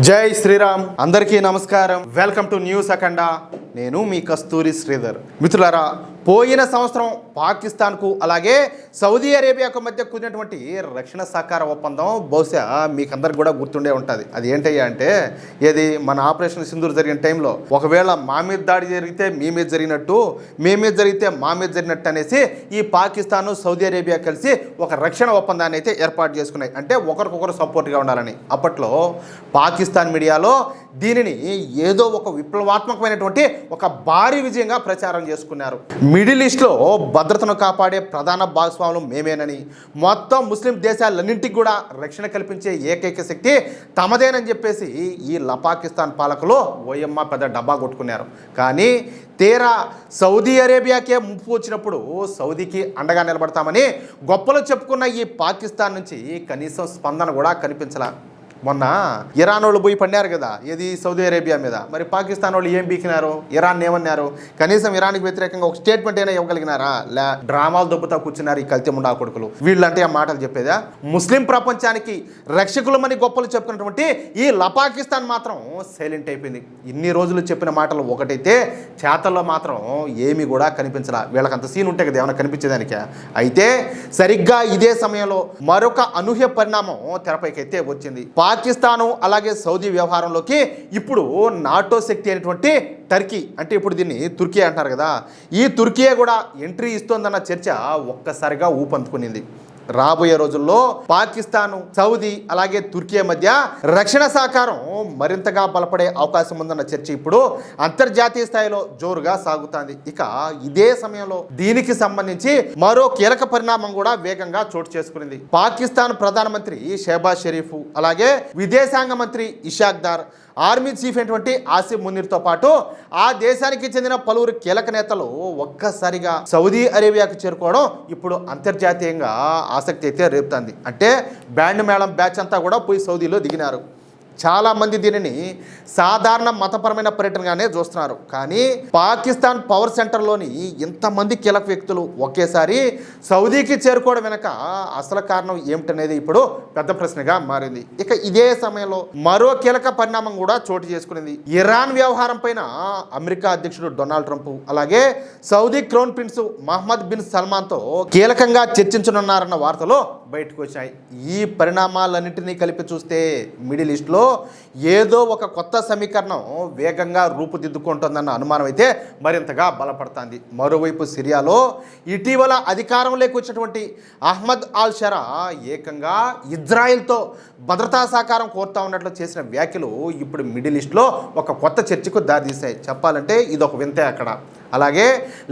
జై శ్రీరామ్. అందరికీ నమస్కారం. వెల్కమ్ టు న్యూస్ అఖండ. నేను మీ కస్తూరి శ్రీధర్. మిత్రులారా, పోయిన సంవత్సరం పాకిస్తాన్కు అలాగే సౌదీ అరేబియాకు మధ్య కుదిరినటువంటి రక్షణ సహకార ఒప్పందం బహుశా మీకందరికి కూడా గుర్తుండే ఉంటుంది. అది ఏంటయ్యా అంటే, ఏది మన ఆపరేషన్ సింధూర్ జరిగిన టైంలో ఒకవేళ మా మీద దాడి జరిగితే మీ మీద జరిగినట్టు, మీ మీద జరిగితే మా మీద జరిగినట్టు అనేసి ఈ పాకిస్తాన్ సౌదీ అరేబియా కలిసి ఒక రక్షణ ఒప్పందాన్ని అయితే ఏర్పాటు చేసుకున్నాయి. అంటే ఒకరికొకరు సపోర్ట్గా ఉండాలని. అప్పట్లో పాకిస్తాన్ మీడియాలో దీనిని ఏదో ఒక విప్లవాత్మకమైనటువంటి ఒక భారీ విజయంగా ప్రచారం చేసుకున్నారు. మిడిల్ ఈస్ట్లో భద్రతను కాపాడే ప్రధాన భాగస్వాములు మేమేనని, మొత్తం ముస్లిం దేశాలన్నింటికి కూడా రక్షణ కల్పించే ఏకైక శక్తి తమదేనని చెప్పేసి ఈ పాకిస్తాన్ పాలకులు ఓయమ్మ పెద్ద డబ్బా కొట్టుకున్నారు. కానీ తీరా సౌదీ అరేబియాకే ముప్పు వచ్చినప్పుడు సౌదీకి అండగా నిలబడతామని గొప్పలు చెప్పుకున్న ఈ పాకిస్తాన్ నుంచి కనీసం స్పందన కూడా కనిపించలా. మొన్న ఇరాన్ వాళ్ళు పోయి పడినారు కదా, ఏది సౌదీ అరేబియా మీద. మరి పాకిస్తాన్ వాళ్ళు ఏం బీకినారు? ఇరాన్ ఏమన్నారు? కనీసం ఇరాన్కి వ్యతిరేకంగా ఒక స్టేట్మెంట్ అయినా ఇవ్వగలిగినారా? డ్రామాలు దొబ్బుతా కూర్చున్నారు ఈ కల్తీ ముండా కొడుకులు. వీళ్ళంటే ఆ మాటలు చెప్పేదా? ముస్లిం ప్రపంచానికి రక్షకులమని గొప్పలు చెప్పుకున్నటువంటి ఈ పాకిస్తాన్ మాత్రం సైలెంట్ అయిపోయింది. ఇన్ని రోజులు చెప్పిన మాటలు ఒకటైతే చేతల్లో మాత్రం ఏమీ కూడా కనిపించలా. వీళ్ళకి అంత సీన్ ఉంటే కదా ఏమైనా కనిపించేదానికే. అయితే సరిగ్గా ఇదే సమయంలో మరొక అనూహ్య పరిణామం తెరపైకైతే వచ్చింది. పాకిస్తాను అలాగే సౌదీ వ్యవహారంలోకి ఇప్పుడు నాటో శక్తి అయినటువంటి టర్కీ, అంటే ఇప్పుడు దీన్ని తుర్కీ అంటారు కదా, ఈ తుర్కీయే కూడా ఎంట్రీ ఇస్తోందన్న చర్చ ఒక్కసారిగా ఊపందుకునింది. రాబోయే రోజుల్లో పాకిస్తాను, సౌదీ అలాగే తుర్కీ మధ్య రక్షణ సహకారం మరింతగా బలపడే అవకాశం ఉందన్న చర్చ ఇప్పుడు అంతర్జాతీయ స్థాయిలో జోరుగా సాగుతోంది. ఇక ఇదే సమయంలో దీనికి సంబంధించి మరో కీలక పరిణామం కూడా వేగంగా చోటు చేసుకునింది. పాకిస్తాన్ ప్రధానమంత్రి షెహబాజ్ షరీఫ్ అలాగే విదేశాంగ మంత్రి ఇషాక్ దార్, ఆర్మీ చీఫ్ అయినటువంటి ఆసిఫ్ మునీర్తో పాటు ఆ దేశానికి చెందిన పలువురు కీలక నేతలు ఒక్కసారిగా సౌదీ అరేబియాకు చేరుకోవడం ఇప్పుడు అంతర్జాతీయంగా ఆసక్తి అయితే రేపుతుంది. అంటే బ్యాండ్ మేళం బ్యాచ్ అంతా కూడా పోయి సౌదీలో దిగినారు. చాలామంది దీనిని సాధారణ మతపరమైన పర్యటనగానే చూస్తున్నారు. కానీ పాకిస్తాన్ పవర్ సెంటర్లోని ఇంతమంది కీలక వ్యక్తులు ఒకేసారి సౌదీకి చేరుకోవడం వెనక అసలు కారణం ఏమిటనేది ఇప్పుడు పెద్ద ప్రశ్నగా మారింది. ఇక ఇదే సమయంలో మరో కీలక పరిణామం కూడా చోటు చేసుకునింది. ఇరాన్ వ్యవహారం పైన అమెరికా అధ్యక్షుడు డొనాల్డ్ ట్రంప్ అలాగే Saudi crown prince Mohammed bin సల్మాన్తో కీలకంగా చర్చించనున్నారన్న వార్తలు బయటకు వచ్చాయి. ఈ పరిణామాలన్నింటినీ కలిపి చూస్తే మిడిల్ ఈస్ట్లో ఏదో ఒక కొత్త సమీకరణం వేగంగా రూపుదిద్దుకుంటుందన్న అనుమానం అయితే మరింతగా బలపడుతుంది. మరోవైపు సిరియాలో ఇటీవల అధికారంలోకి వచ్చినటువంటి అహ్మద్ అల్ షరా ఏకంగా ఇజ్రాయెల్తో భద్రతా సహకారం కోరుతా ఉన్నట్లు చేసిన వ్యాఖ్యలు ఇప్పుడు మిడిల్ ఈస్ట్లో ఒక కొత్త చర్చకు దారితీశాయి. చెప్పాలంటే ఇదొక వింతే అక్కడ. అలాగే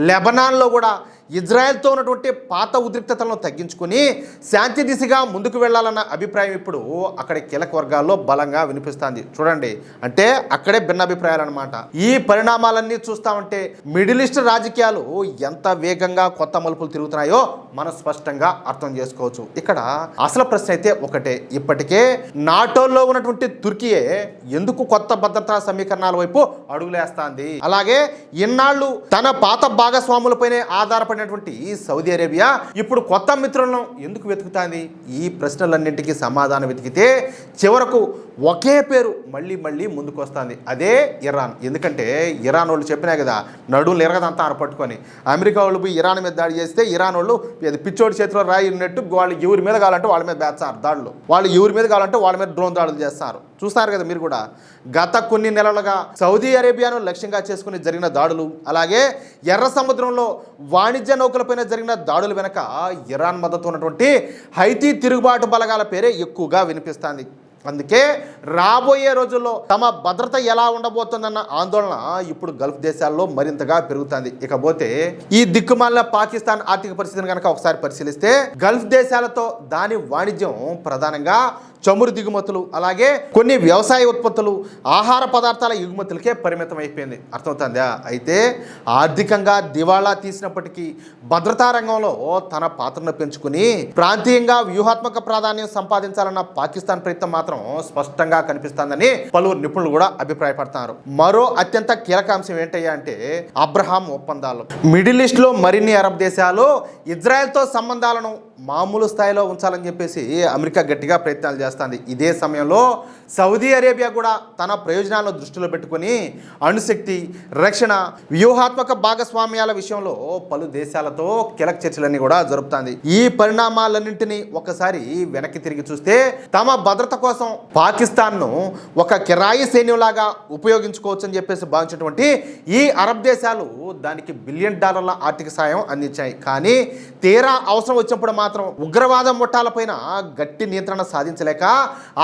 లెబనాన్లో కూడా ఇజ్రాయెల్తో ఉన్నటువంటి పాత ఉద్రిక్తతలను తగ్గించుకుని శాంతి దిశగా ముందుకు వెళ్లాలన్న అభిప్రాయం ఇప్పుడు అక్కడి కీలక వర్గాల్లో బలంగా వినిపిస్తుంది. చూడండి, అంటే అక్కడే భిన్నాభిప్రాయాలు అనమాట. ఈ పరిణామాలన్నీ చూస్తా ఉంటే మిడిల్ ఈస్ట్ రాజకీయాలు ఎంత వేగంగా కొత్త మలుపులు తిరుగుతున్నాయో మనం స్పష్టంగా అర్థం చేసుకోవచ్చు. ఇక్కడ అసలు ప్రశ్న అయితే ఒకటే, ఇప్పటికే నాటోలో ఉన్నటువంటి తుర్కీయే ఎందుకు కొత్త భద్రతా సమీకరణాల వైపు అడుగులేస్తుంది? అలాగే ఇన్నాళ్ళు తన పాత భాగస్వాములపైనే ఆధారపడినటువంటి సౌదీ అరేబియా ఇప్పుడు కొత్త మిత్రులను ఎందుకు వెతుకుతాంది? ఈ ప్రశ్నలన్నింటికీ సమాధానం వెతికితే చివరకు ఒకే పేరు మళ్ళీ మళ్ళీ ముందుకు వస్తుంది, అదే ఇరాన్. ఎందుకంటే ఇరాన్ వాళ్ళు చెప్పినా కదా, నడువులు ఎరగదంతా పట్టుకొని అమెరికా వాళ్ళు పోయి ఇరాన్ మీద దాడి చేస్తే ఇరాన్ వాళ్ళు పిచ్చోడి చేతిలో రాయి ఉన్నట్టు వాళ్ళు ఎవరి మీద కావాలంటే వాళ్ళ మీద వేస్తారు దాడులు, వాళ్ళు ఎవరి మీద కావాలంటే వాళ్ళ మీద డ్రోన్ దాడులు చేస్తారు. చూస్తారు కదా మీరు కూడా. గత కొన్ని నెలలుగా సౌదీ అరేబియాను లక్ష్యంగా చేసుకుని జరిగిన దాడులు, అలాగే ఎర్ర సముద్రంలో వాణిజ్య నౌకలపైన జరిగిన దాడుల వెనక ఇరాన్ మద్దతు ఉన్నటువంటి హైతీ తిరుగుబాటు బలగాల పేరే ఎక్కువగా వినిపిస్తుంది. అందుకే రాబోయే రోజుల్లో తమ భద్రత ఎలా ఉండబోతుందన్న ఆందోళన ఇప్పుడు గల్ఫ్ దేశాల్లో మరింతగా పెరుగుతుంది. ఇకపోతే ఈ దిక్కుమాలిన పాకిస్తాన్ ఆర్థిక పరిస్థితిని కనుక ఒకసారి పరిశీలిస్తే గల్ఫ్ దేశాలతో దాని వాణిజ్యం ప్రధానంగా చమురు దిగుమతులు, అలాగే కొన్ని వ్యవసాయ ఉత్పత్తులు, ఆహార పదార్థాల ఎగుమతులకే పరిమితం అయిపోయింది. అర్థమవుతుందా? అయితే ఆర్థికంగా దివాళా తీసినప్పటికీ భద్రతా రంగంలో తన పాత్రను పెంచుకుని ప్రాంతీయంగా వ్యూహాత్మక ప్రాధాన్యం సంపాదించాలన్న పాకిస్తాన్ ప్రయత్నం మాత్రం స్పష్టంగా కనిపిస్తుందని పలువురు నిపుణులు కూడా అభిప్రాయపడుతున్నారు. మరో అత్యంత కీలక అంశం ఏంటయ్యా అంటే అబ్రహాం ఒప్పందాలు. మిడిల్ ఈస్ట్ లో మరిన్ని అరబ్ దేశాలు ఇజ్రాయెల్తో సంబంధాలను మామూలు స్థాయిలో ఉంచాలని చెప్పేసి అమెరికా గట్టిగా ప్రయత్నాలు చేస్తుంది. ఇదే సమయంలో సౌదీ అరేబియా కూడా తన ప్రయోజనాలను దృష్టిలో పెట్టుకుని అణుశక్తి, రక్షణ, వ్యూహాత్మక భాగస్వామ్యాల విషయంలో పలు దేశాలతో కీలక చర్చలన్నీ కూడా జరుపుతుంది. ఈ పరిణామాలన్నింటినీ ఒకసారి వెనక్కి తిరిగి చూస్తే తమ భద్రత కోసం పాకిస్తాన్ను ఒక కిరాయి సైన్యంలాగా ఉపయోగించుకోవచ్చు అని చెప్పేసి భావించినటువంటి ఈ అరబ్ దేశాలు దానికి $1 బిలియన్ ఆర్థిక సాయం అందించాయి. కానీ తీరా అవసరం వచ్చినప్పుడు మాత్రం ఉగ్రవాద ముఠాలపైన గట్టి నియంత్రణ సాధించలేక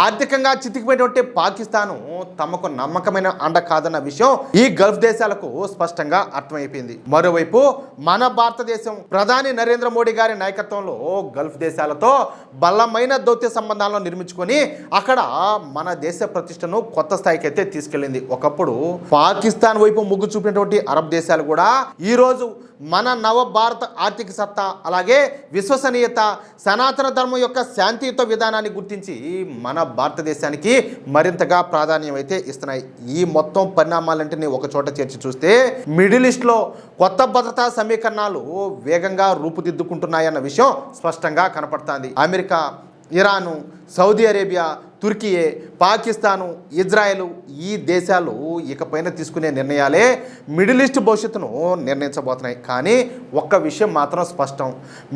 ఆర్థికంగా చితికిపోయినటువంటి పాకిస్తాను తమకు నమ్మకమైన అండ కాదన్న విషయం ఈ గల్ఫ్ దేశాలకు స్పష్టంగా అర్థమైపోయింది. మరోవైపు మన భారతదేశం ప్రధాని నరేంద్ర మోడీ గారి నాయకత్వంలో గల్ఫ్ దేశాలతో బలమైన దౌత్య సంబంధాలను నిర్మించుకొని అక్కడ మన దేశ ప్రతిష్టను కొత్త స్థాయికి అయితే తీసుకెళ్ళింది. ఒకప్పుడు పాకిస్తాన్ వైపు మొగ్గు చూపినటువంటి అరబ్ దేశాలు కూడా ఈరోజు మన నవ భారత ఆర్థిక సత్తా, అలాగే విశ్వసనీయత, సనాతన ధర్మం యొక్క శాంతియుత విధానాన్ని గుర్తించి మన భారతదేశానికి మరింతగా ప్రాధాన్యం అయితే ఇస్తున్నాయి. ఈ మొత్తం పరిణామాలంటిని ఒక చోట చేర్చి చూస్తే మిడిల్ ఈస్ట్లో కొత్త భద్రతా సమీకరణాలు వేగంగా రూపుదిద్దుకుంటున్నాయన్న విషయం స్పష్టంగా కనపడుతుంది. America, Iran, Saudi Arabia, Türkiye, Pakistan, Israel ఈ దేశాలు ఇకపైన తీసుకునే నిర్ణయాలే మిడిల్ ఈస్ట్ భవిష్యత్తును నిర్ణయించబోతున్నాయి. కానీ ఒక్క విషయం మాత్రం స్పష్టం,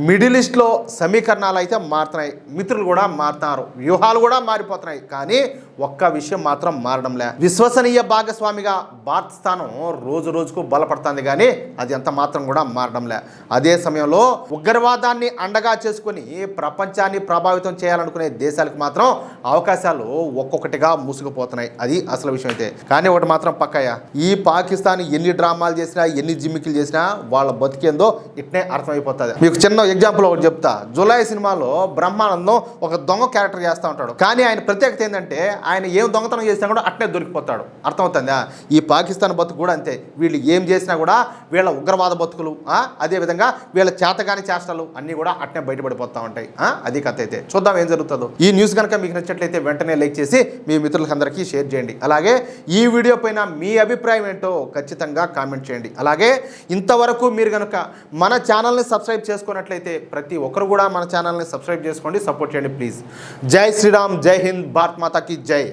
మిడిల్ ఈస్ట్లో సమీకరణాలు అయితే మారుతున్నాయి, మిత్రులు కూడా మారుతున్నారు, వ్యూహాలు కూడా మారిపోతున్నాయి. కానీ ఒక్క విషయం మాత్రం మారడంలే, విశ్వసనీయ భాగస్వామిగా భారత స్థానం రోజు రోజుకు బలపడుతుంది. కానీ అది ఎంత మాత్రం కూడా మారడంలే. అదే సమయంలో ఉగ్రవాదాన్ని అండగా చేసుకుని ప్రపంచాన్ని ప్రభావితం చేయాలనుకునే దేశాలకు మాత్రం అవకాశాలు ఒక్కొక్కటిగా మూసుకుపోతున్నాయి. అది అసలు విషయం అయితే. కానీ ఒకటి మాత్రం పక్కయ్య, ఈ పాకిస్తాన్ ఎన్ని డ్రామాలు చేసినా, ఎన్ని జిమ్మికలు చేసినా వాళ్ళ బతికేందో ఇట్నే అర్థమైపోతుంది. మీకు చిన్న ఎగ్జాంపుల్ ఒకటి చెప్తా. జులై సినిమాలో బ్రహ్మానందం ఒక దొంగ క్యారెక్టర్ చేస్తూ ఉంటాడు. కానీ ఆయన ప్రత్యేకత ఏంటంటే ఆయన ఏం దొంగతనం చేసినా కూడా అట్నే దొరికిపోతాడు. అర్థమవుతుందా? ఈ పాకిస్తాన్ బతుకు కూడా అంతే. వీళ్ళు ఏం చేసినా కూడా వీళ్ళ ఉగ్రవాద బతుకులు, అదేవిధంగా వీళ్ళ చేతగాని చేష్టలు అన్నీ కూడా అట్నే బయటపడిపోతూ ఉంటాయి. అది కథ అయితే. చూద్దాం ఏం జరుగుతుందో. ఈ న్యూస్ కనుక మీకు నచ్చినట్లయితే వెంటనే లైక్ చేసి మీ మిత్రులందరికీ షేర్ చేయండి. అలాగే ఈ వీడియో పైన మీ అభిప్రాయం ఏంటో ఖచ్చితంగా కామెంట్ చేయండి. అలాగే ఇంతవరకు మీరు కనుక మన ఛానల్ని సబ్స్క్రైబ్ చేసుకున్నట్లయితే ప్రతి ఒక్కరు కూడా మన ఛానల్ని సబ్స్క్రైబ్ చేసుకోండి, సపోర్ట్ చేయండి ప్లీజ్. జై శ్రీరామ్, జై హింద్, భారత్ మాతాకి జై.